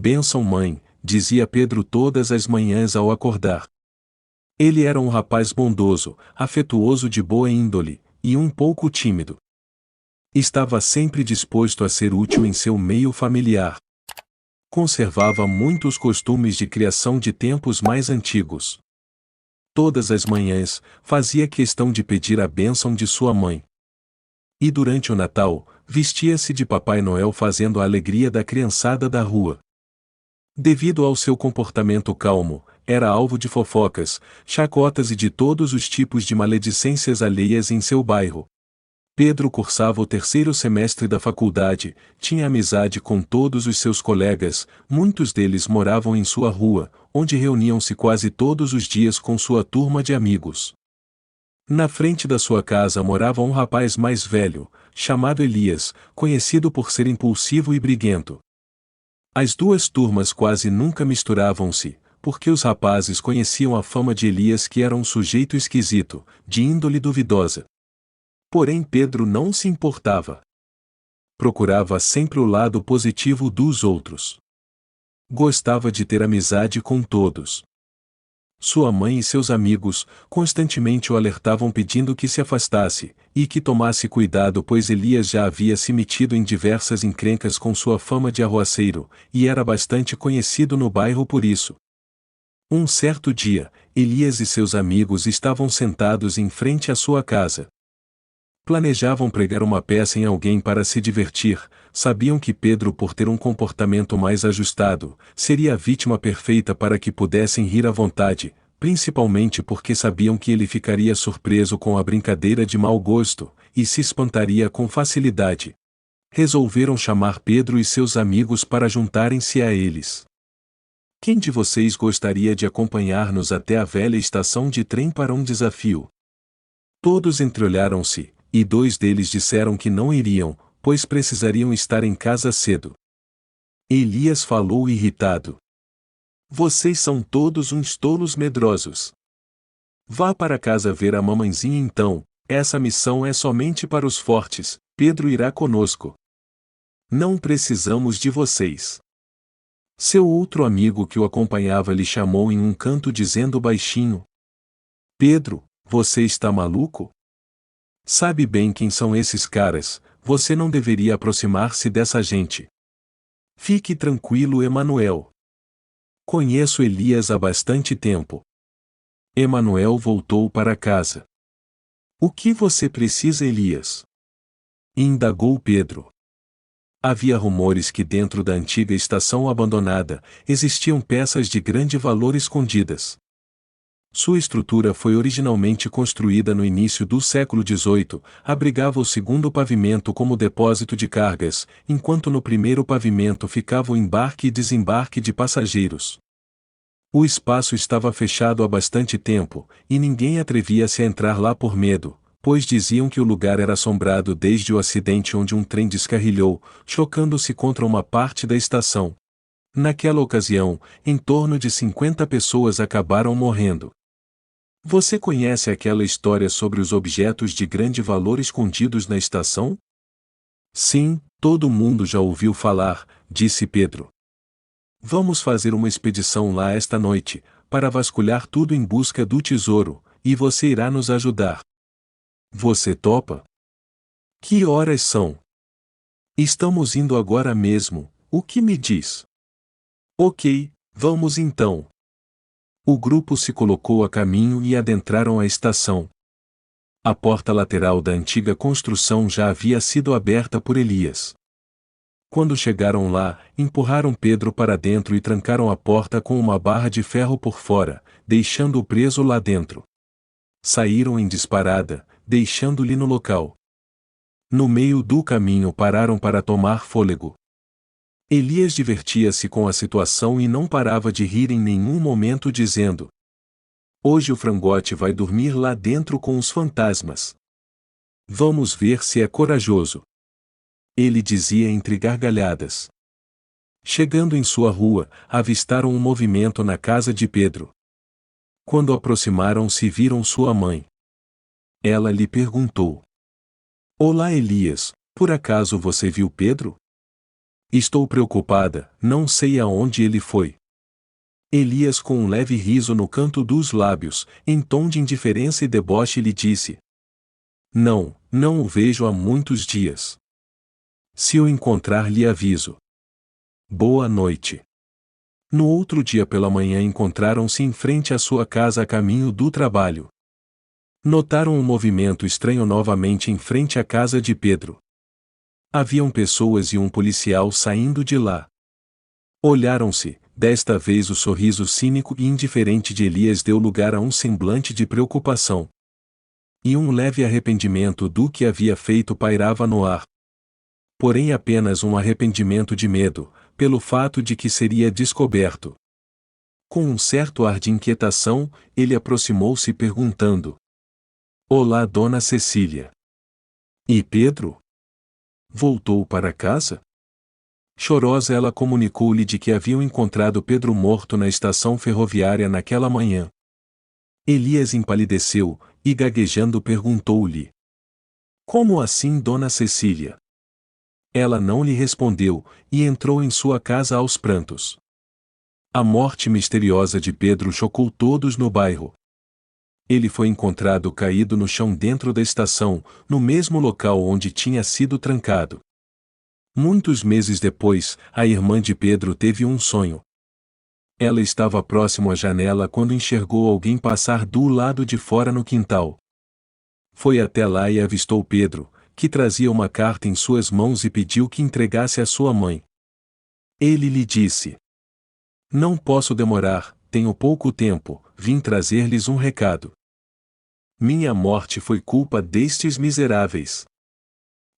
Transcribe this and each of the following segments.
Bênção, mãe, dizia Pedro todas as manhãs ao acordar. Ele era um rapaz bondoso, afetuoso de boa índole, e um pouco tímido. Estava sempre disposto a ser útil em seu meio familiar. Conservava muitos costumes de criação de tempos mais antigos. Todas as manhãs, fazia questão de pedir a bênção de sua mãe. E durante o Natal, vestia-se de Papai Noel fazendo a alegria da criançada da rua. Devido ao seu comportamento calmo, era alvo de fofocas, chacotas e de todos os tipos de maledicências alheias em seu bairro. Pedro cursava o terceiro semestre da faculdade, tinha amizade com todos os seus colegas, muitos deles moravam em sua rua, onde reuniam-se quase todos os dias com sua turma de amigos. Na frente da sua casa morava um rapaz mais velho, chamado Elias, conhecido por ser impulsivo e briguento. As duas turmas quase nunca misturavam-se, porque os rapazes conheciam a fama de Elias, que era um sujeito esquisito, de índole duvidosa. Porém Pedro não se importava. Procurava sempre o lado positivo dos outros. Gostava de ter amizade com todos. Sua mãe e seus amigos constantemente o alertavam pedindo que se afastasse, e que tomasse cuidado, pois Elias já havia se metido em diversas encrencas com sua fama de arruaceiro, e era bastante conhecido no bairro por isso. Um certo dia, Elias e seus amigos estavam sentados em frente à sua casa. Planejavam pregar uma peça em alguém para se divertir, sabiam que Pedro, por ter um comportamento mais ajustado, seria a vítima perfeita para que pudessem rir à vontade, principalmente porque sabiam que ele ficaria surpreso com a brincadeira de mau gosto, e se espantaria com facilidade. Resolveram chamar Pedro e seus amigos para juntarem-se a eles. Quem de vocês gostaria de acompanhar-nos até a velha estação de trem para um desafio? Todos entreolharam-se, e dois deles disseram que não iriam, pois precisariam estar em casa cedo. Elias falou irritado. Vocês são todos uns tolos medrosos. Vá para casa ver a mamãezinha então, essa missão é somente para os fortes, Pedro irá conosco. Não precisamos de vocês. Seu outro amigo que o acompanhava lhe chamou em um canto dizendo baixinho: Pedro, você está maluco? Sabe bem quem são esses caras, você não deveria aproximar-se dessa gente. Fique tranquilo, Emanuel. Conheço Elias há bastante tempo. Emanuel voltou para casa. O que você precisa, Elias? Indagou Pedro. Havia rumores que dentro da antiga estação abandonada, existiam peças de grande valor escondidas. Sua estrutura foi originalmente construída no início do século XVIII, abrigava o segundo pavimento como depósito de cargas, enquanto no primeiro pavimento ficava o embarque e desembarque de passageiros. O espaço estava fechado há bastante tempo, e ninguém atrevia-se a entrar lá por medo, pois diziam que o lugar era assombrado desde o acidente onde um trem descarrilhou, chocando-se contra uma parte da estação. Naquela ocasião, em torno de 50 pessoas acabaram morrendo. Você conhece aquela história sobre os objetos de grande valor escondidos na estação? Sim, todo mundo já ouviu falar, disse Pedro. Vamos fazer uma expedição lá esta noite, para vasculhar tudo em busca do tesouro, e você irá nos ajudar. Você topa? Que horas são? Estamos indo agora mesmo, o que me diz? Ok, vamos então. O grupo se colocou a caminho e adentraram a estação. A porta lateral da antiga construção já havia sido aberta por Elias. Quando chegaram lá, empurraram Pedro para dentro e trancaram a porta com uma barra de ferro por fora, deixando-o preso lá dentro. Saíram em disparada, deixando-lhe no local. No meio do caminho pararam para tomar fôlego. Elias divertia-se com a situação e não parava de rir em nenhum momento, dizendo: Hoje o frangote vai dormir lá dentro com os fantasmas. Vamos ver se é corajoso. Ele dizia entre gargalhadas. Chegando em sua rua, avistaram um movimento na casa de Pedro. Quando aproximaram-se, viram sua mãe. Ela lhe perguntou: Olá, Elias, por acaso você viu Pedro? Estou preocupada, não sei aonde ele foi. Elias, com um leve riso no canto dos lábios, em tom de indiferença e deboche, lhe disse: Não, não o vejo há muitos dias. Se o encontrar, lhe aviso. Boa noite. No outro dia pela manhã encontraram-se em frente à sua casa a caminho do trabalho. Notaram um movimento estranho novamente em frente à casa de Pedro. Haviam pessoas e um policial saindo de lá. Olharam-se, desta vez o sorriso cínico e indiferente de Elias deu lugar a um semblante de preocupação. E um leve arrependimento do que havia feito pairava no ar. Porém apenas um arrependimento de medo, pelo fato de que seria descoberto. Com um certo ar de inquietação, ele aproximou-se perguntando: Olá, Dona Cecília. E Pedro? Voltou para casa? Chorosa, ela comunicou-lhe de que haviam encontrado Pedro morto na estação ferroviária naquela manhã. Elias empalideceu, e gaguejando perguntou-lhe: Como assim, Dona Cecília? Ela não lhe respondeu, e entrou em sua casa aos prantos. A morte misteriosa de Pedro chocou todos no bairro. Ele foi encontrado caído no chão dentro da estação, no mesmo local onde tinha sido trancado. Muitos meses depois, a irmã de Pedro teve um sonho. Ela estava próximo à janela quando enxergou alguém passar do lado de fora no quintal. Foi até lá e avistou Pedro, que trazia uma carta em suas mãos, e pediu que entregasse à sua mãe. Ele lhe disse: Não posso demorar, tenho pouco tempo, vim trazer-lhes um recado. Minha morte foi culpa destes miseráveis.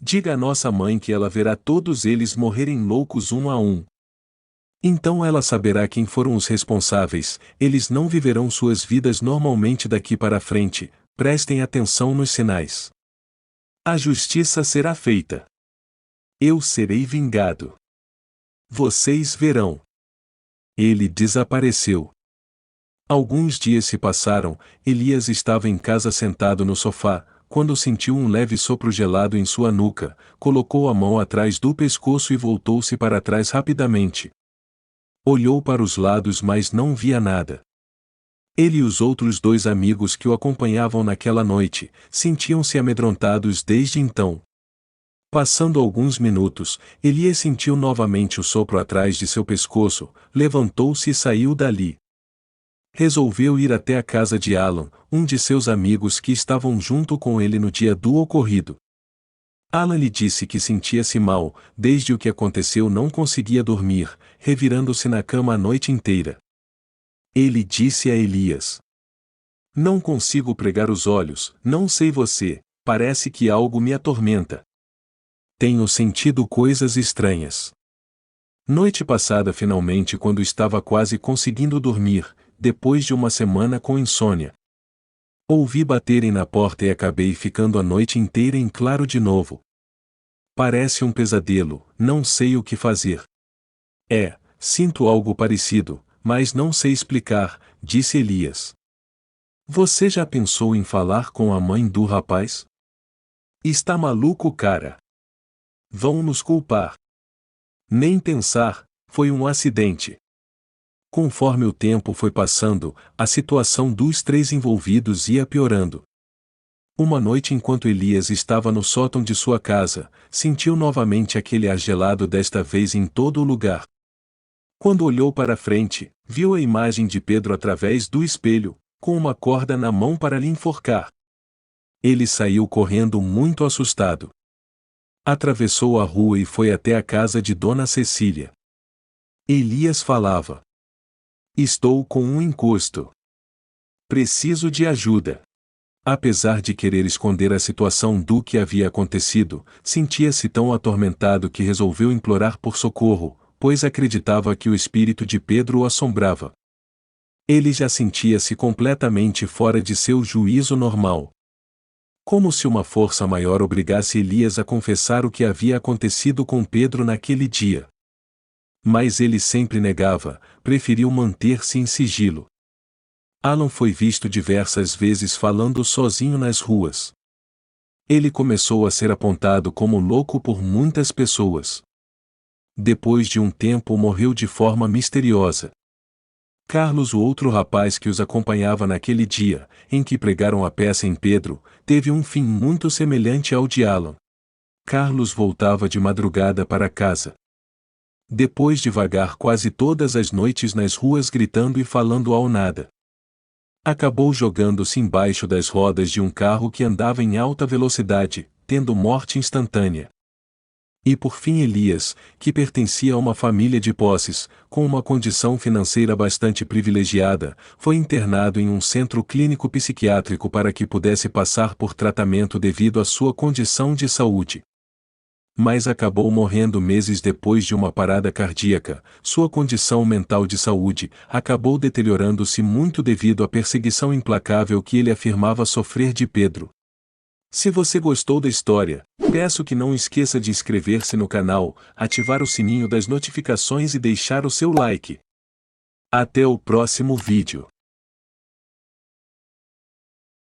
Diga à nossa mãe que ela verá todos eles morrerem loucos um a um. Então ela saberá quem foram os responsáveis, eles não viverão suas vidas normalmente daqui para frente, prestem atenção nos sinais. A justiça será feita. Eu serei vingado. Vocês verão. Ele desapareceu. Alguns dias se passaram, Elias estava em casa sentado no sofá, quando sentiu um leve sopro gelado em sua nuca, colocou a mão atrás do pescoço e voltou-se para trás rapidamente. Olhou para os lados, mas não via nada. Ele e os outros dois amigos que o acompanhavam naquela noite, sentiam-se amedrontados desde então. Passando alguns minutos, Elias sentiu novamente o sopro atrás de seu pescoço, levantou-se e saiu dali. Resolveu ir até a casa de Alan, um de seus amigos que estavam junto com ele no dia do ocorrido. Alan lhe disse que sentia-se mal, desde o que aconteceu não conseguia dormir, revirando-se na cama a noite inteira. Ele disse a Elias: Não consigo pregar os olhos, não sei você, parece que algo me atormenta. Tenho sentido coisas estranhas. Noite passada, finalmente, quando estava quase conseguindo dormir, depois de uma semana com insônia, ouvi baterem na porta e acabei ficando a noite inteira em claro de novo. Parece um pesadelo, não sei o que fazer. Sinto algo parecido, mas não sei explicar, disse Elias. Você já pensou em falar com a mãe do rapaz? Está maluco, cara? Vão nos culpar. Nem pensar, foi um acidente. Conforme o tempo foi passando, a situação dos três envolvidos ia piorando. Uma noite, enquanto Elias estava no sótão de sua casa, sentiu novamente aquele ar gelado, desta vez em todo o lugar. Quando olhou para frente, viu a imagem de Pedro através do espelho, com uma corda na mão para lhe enforcar. Ele saiu correndo muito assustado. Atravessou a rua e foi até a casa de Dona Cecília. Elias falava: Estou com um encosto. Preciso de ajuda. Apesar de querer esconder a situação do que havia acontecido, sentia-se tão atormentado que resolveu implorar por socorro, pois acreditava que o espírito de Pedro o assombrava. Ele já sentia-se completamente fora de seu juízo normal. Como se uma força maior obrigasse Elias a confessar o que havia acontecido com Pedro naquele dia. Mas ele sempre negava, preferiu manter-se em sigilo. Alan foi visto diversas vezes falando sozinho nas ruas. Ele começou a ser apontado como louco por muitas pessoas. Depois de um tempo morreu de forma misteriosa. Carlos, o outro rapaz que os acompanhava naquele dia, em que pregaram a peça em Pedro, teve um fim muito semelhante ao de Alan. Carlos voltava de madrugada para casa. Depois de vagar quase todas as noites nas ruas gritando e falando ao nada, acabou jogando-se embaixo das rodas de um carro que andava em alta velocidade, tendo morte instantânea. E por fim Elias, que pertencia a uma família de posses, com uma condição financeira bastante privilegiada, foi internado em um centro clínico psiquiátrico para que pudesse passar por tratamento devido à sua condição de saúde. Mas acabou morrendo meses depois de uma parada cardíaca. Sua condição mental de saúde acabou deteriorando-se muito devido à perseguição implacável que ele afirmava sofrer de Pedro. Se você gostou da história, peço que não esqueça de inscrever-se no canal, ativar o sininho das notificações e deixar o seu like. Até o próximo vídeo.